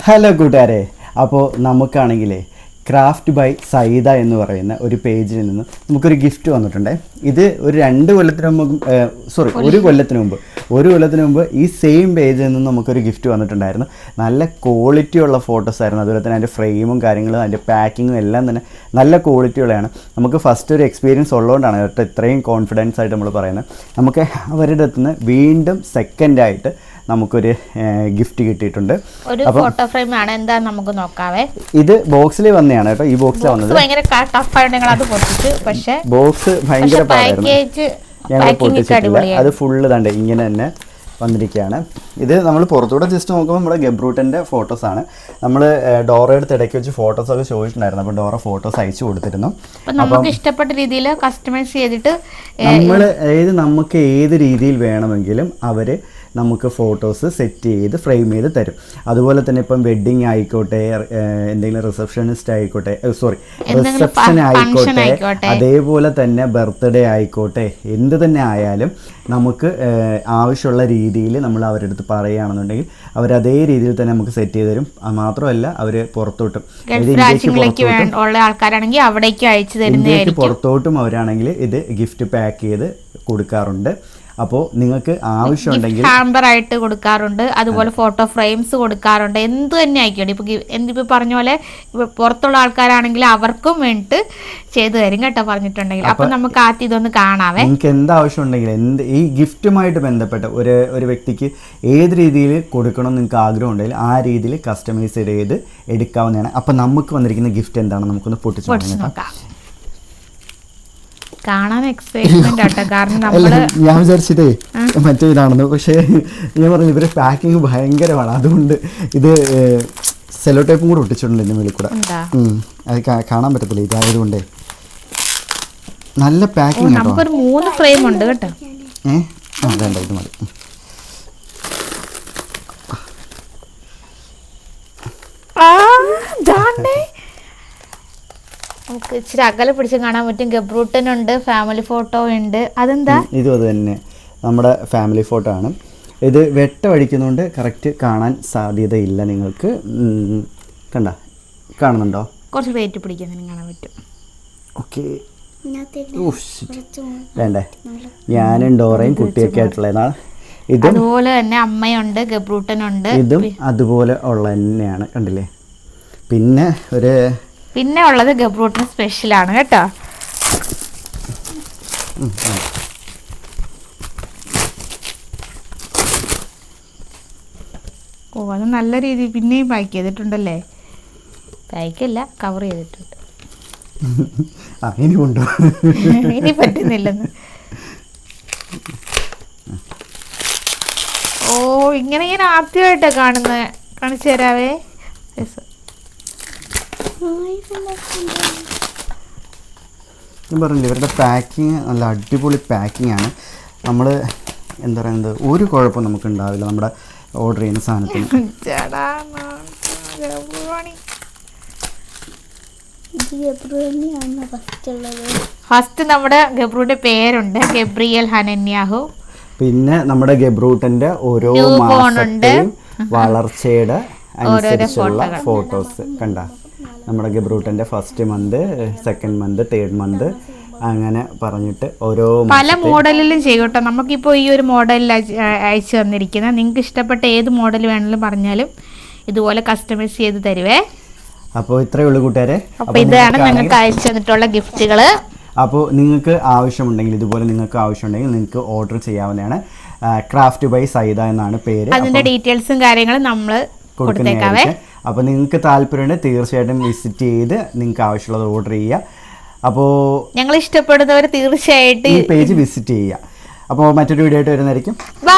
Hello കൂട്ടുകാരെ, അപ്പോൾ നമുക്കാണെങ്കിലേ craft by Saida എന്ന് പറയുന്ന ഒരു പേജിൽ നിന്ന് നമുക്കൊരു ഗിഫ്റ്റ് വന്നിട്ടുണ്ട്. ഇത് ഒരു 2 കൊല്ലത്തിന് മുമ്പ് ഒരു കൊല്ലത്തിന് മുമ്പ് ഈ സെയിം പേജിൽ നിന്ന് നമുക്കൊരു ഗിഫ്റ്റ് വന്നിട്ടുണ്ടായിരുന്നു. നല്ല ക്വാളിറ്റി ഉള്ള ഫോട്ടോസ് ആയിരുന്നു. അതുപോലെ തന്നെ അതിൻ്റെ ഫ്രെയിമും കാര്യങ്ങളും അതിൻ്റെ പാക്കിങ്ങും എല്ലാം തന്നെ നല്ല ക്വാളിറ്റി ഉള്ളതാണ്. നമുക്ക് ഫസ്റ്റ് ഒരു എക്സ്പീരിയൻസ് ഉള്ളതുകൊണ്ടാണ് കേട്ടോ ഇത്രയും കോൺഫിഡൻസ് ആയിട്ട് നമ്മൾ പറയുന്നത്. നമുക്ക് അവരുടെ അടുത്ത് നിന്ന് വീണ്ടും സെക്കൻഡായിട്ട് നമുക്കൊരു ഗിഫ്റ്റ് കിട്ടിയിട്ടുണ്ട്. ഒരു ഫോട്ടോ ഫ്രെയിം ആണ്. എന്താ നമുക്ക് നോക്കാവേ. ഇത് ബോക്സിൽ വന്നതാണ് കേട്ടോ. ഈ ബോക്സിൽ വന്നത് ഭയങ്കര ടഫായിട്ട് ഞങ്ങൾ അത് പൊട്ടിച്ചു. പക്ഷേ ബോക്സ് ഭയങ്കര ഞങ്ങൾ പൊട്ടിച്ചിട്ടില്ല. അത് ഫുള്ള് തണ്ട് ഇങ്ങനെ തന്നെ വന്നിരിക്കുകയാണ്. ഇത് നമ്മൾ പുറത്തൂടെ ജസ്റ്റ് നോക്കുമ്പോൾ നമ്മുടെ ഗബ്രൂട്ടൻ്റെ ഫോട്ടോസാണ്. നമ്മൾ ഡോറ എടുത്ത് ഇടയ്ക്ക് വെച്ച് ഫോട്ടോസൊക്കെ ചോദിച്ചിട്ടുണ്ടായിരുന്നു. അപ്പോൾ ഡോറ ഫോട്ടോസ് അയച്ചു കൊടുത്തിരുന്നു. നമുക്ക് ഇഷ്ടപ്പെട്ട രീതിയിൽ കസ്റ്റമൈസ് ചെയ്തിട്ട് നമുക്ക് ഏത് രീതിയിൽ വേണമെങ്കിലും അവർ നമുക്ക് ഫോട്ടോസ് സെറ്റ് ചെയ്ത് ഫ്രെയിം ചെയ്ത് തരും. അതുപോലെ തന്നെ ഇപ്പം വെഡ്ഡിങ് ആയിക്കോട്ടെ, എന്തെങ്കിലും റിസപ്ഷൻ ആയിക്കോട്ടെ, അതേപോലെ തന്നെ ബർത്ത്ഡേ ആയിക്കോട്ടെ, എന്ത് തന്നെ ആയാലും നമുക്ക് ആവശ്യമുള്ള രീതിയിൽ നമ്മൾ അവരുടെ അടുത്ത് പറയുകയാണെന്നുണ്ടെങ്കിൽ അവർ അതേ രീതിയിൽ തന്നെ നമുക്ക് സെറ്റ് ചെയ്ത് തരും. മാത്രമല്ല അവർ പുറത്തോട്ടും ഇന്ത്യക്ക് പുറത്തോട്ടും അവരാണെങ്കിൽ ഇത് ഗിഫ്റ്റ് പാക്ക് ചെയ്ത് കൊടുക്കാറുണ്ട്. അപ്പോൾ നിങ്ങൾക്ക് ആവശ്യമുണ്ടെങ്കിൽ ഹാമ്പറായിട്ട് കൊടുക്കാറുണ്ട്. അതുപോലെ ഫോട്ടോ ഫ്രെയിംസ് കൊടുക്കാറുണ്ട്. എന്ത് തന്നെ ആയിക്കോട്ടെ. ഇപ്പോൾ പറഞ്ഞ പോലെ പുറത്തുള്ള ആൾക്കാരാണെങ്കിൽ അവർക്കും വേണ്ടിയിട്ട് ചെയ്തു തരും കേട്ടോ പറഞ്ഞിട്ടുണ്ടെങ്കിൽ. അപ്പം നമുക്ക് ആദ്യം ഇതൊന്ന് കാണാവേ. നിങ്ങൾക്ക് എന്താവശ്യം ഉണ്ടെങ്കിൽ ഈ ഗിഫ്റ്റുമായിട്ട് ബന്ധപ്പെട്ട ഒരു വ്യക്തിക്ക് ഏത് രീതിയിൽ കൊടുക്കണം നിങ്ങൾക്ക് ആഗ്രഹം ഉണ്ടെങ്കിൽ ആ രീതിയിൽ കസ്റ്റമൈസ് ചെയ്ത് എടുക്കാവുന്നതാണ്. അപ്പം നമുക്ക് വന്നിരിക്കുന്ന ഗിഫ്റ്റ് എന്താണെന്ന് നമുക്കൊന്ന് പൊട്ടിച്ചു നോക്കാം. കാണാൻ എക്സൈറ്റ്മെന്റ് ആട്ടോ. കാരണം നമ്മള് ഞാൻ വിചാരിച്ചിട്ടേ മറ്റേ ഇതാണെന്ന്. പക്ഷേ ഞാൻ പറഞ്ഞു ഇവര് പാക്കിങ് ഭയങ്കരമാണ്. അതുകൊണ്ട് ഇത് സെല്ലോ ടേപ്പും കൂടെ ഒട്ടിച്ചിട്ടുണ്ട് എൻ്റെ മേളിൽ കൂടെ. അത് കാണാൻ പറ്റത്തില്ല ഇതായതുകൊണ്ടേ. നല്ല പാക്കിങ് കേട്ടോ. നമുക്കൊരു 3 ഫ്രെയിം ഉണ്ട് കേട്ടോ. വേണ്ട ഇത് മതി. നമുക്ക് ഇച്ചിരി അകലെ പിടിച്ച് കാണാൻ പറ്റും. ഗബ്രൂട്ടനുണ്ട്, ഫാമിലി ഫോട്ടോ ഉണ്ട്. അതെന്താ? ഇതും അത് തന്നെ നമ്മുടെ ഫാമിലി ഫോട്ടോ ആണ്. ഇത് വെട്ടമടിക്കുന്നതുകൊണ്ട് കറക്റ്റ് കാണാൻ സാധ്യതയില്ല. നിങ്ങൾക്ക് കാണുന്നുണ്ടോ? കുറച്ച് വെയിറ്റ് പിടിക്കാൻ കാണാൻ പറ്റും. ഓക്കെ, വേണ്ടേ? ഞാനും ഡോറയും കുട്ടിയൊക്കെ ആയിട്ടുള്ളതാണ്. ഇതും അതുപോലെ തന്നെ അമ്മയുണ്ട്, ഗബ്രൂട്ടനുണ്ട്. ഇതും അതുപോലെ ഉള്ള തന്നെയാണ്. കണ്ടില്ലേ? പിന്നെ ഉള്ളത് ഗബ്രൂട്ടൻ സ്പെഷ്യലാണ് കേട്ടോ. അത് നല്ല രീതിയിൽ പിന്നെയും പാക്ക് ചെയ്തിട്ടുണ്ടല്ലേ? പാക്കല്ല, കവർ ചെയ്തിട്ടുണ്ട്. ഇനി പറ്റുന്നില്ലെന്ന്. ഇങ്ങനെ ഞാൻ ആദ്യമായിട്ടാ കാണുന്നത്. കാണിച്ചു തരാവേ. ഞാൻ പറഞ്ഞില്ല ഇവരുടെ പാക്കിങ് നല്ല അടിപൊളി പാക്കിംഗ് ആണ്. നമ്മൾ എന്താ പറയുന്നത്, ഒരു കുഴപ്പം നമുക്ക് ഉണ്ടാവില്ല നമ്മുടെ ഓർഡർ ചെയ്യുന്ന സാധനത്തിന്. ഫസ്റ്റ് നമ്മുടെ ഗബ്രൂന്റെ പേരുണ്ട്, ഗബ്രിയൽ ഹനന്യാഹു. പിന്നെ നമ്മുടെ ഗബ്രൂട്ടന്റെ ഓരോ മാസത്തെയും വളർച്ചയുടെ അനുസരിച്ചുള്ള ഫോട്ടോസ് കണ്ട. നമ്മുടെ ഗബ്രൂട്ടൻ്റെ first month, second month, third month അങ്ങനെ പറഞ്ഞിട്ട് ഓരോ പല മോഡലിലും ചെയ്യും കേട്ടോ. നമുക്കിപ്പോൾ ഈ ഒരു മോഡലിൽ അയച്ചു തന്നിരിക്കുന്നത്. നിങ്ങൾക്ക് ഇഷ്ടപ്പെട്ട ഏത് മോഡൽ വേണമെങ്കിലും പറഞ്ഞാലും ഇതുപോലെ കസ്റ്റമൈസ് ചെയ്ത് തരുവേ. അപ്പോൾ ഇത്രയേ ഉള്ളൂ കൂട്ടുകാരെ. അപ്പോൾ ഇതാണ് നിങ്ങൾക്ക് അയച്ചു തന്നിട്ടുള്ള ഗിഫ്റ്റുകൾ. അപ്പോൾ നിങ്ങൾക്ക് ആവശ്യമുണ്ടെങ്കിൽ നിങ്ങൾക്ക് ഓർഡർ ചെയ്യാവുന്നതാണ്. ക്രാഫ്റ്റ് ബൈ സൈദ എന്നാണ് പേര്. അതിൻ്റെ ഡീറ്റെയിൽസും കാര്യങ്ങളും നമ്മൾ കൊടുത്തേക്കാവേ. അപ്പോൾ നിങ്ങൾക്ക് താല്പര്യമുണ്ടെങ്കിൽ തീർച്ചയായിട്ടും വിസിറ്റ് ചെയ്ത് നിങ്ങൾക്ക് ആവശ്യമുള്ളത് ഓർഡർ ചെയ്യുക. അപ്പോൾ ഞങ്ങൾ ഇഷ്ടപ്പെടുന്നവർ തീർച്ചയായിട്ടും ഈ പേജ് വിസിറ്റ് ചെയ്യുക. അപ്പോൾ മറ്റൊരു വീഡിയോ ആയിട്ട് വരുന്നതായിരിക്കും. ബൈ.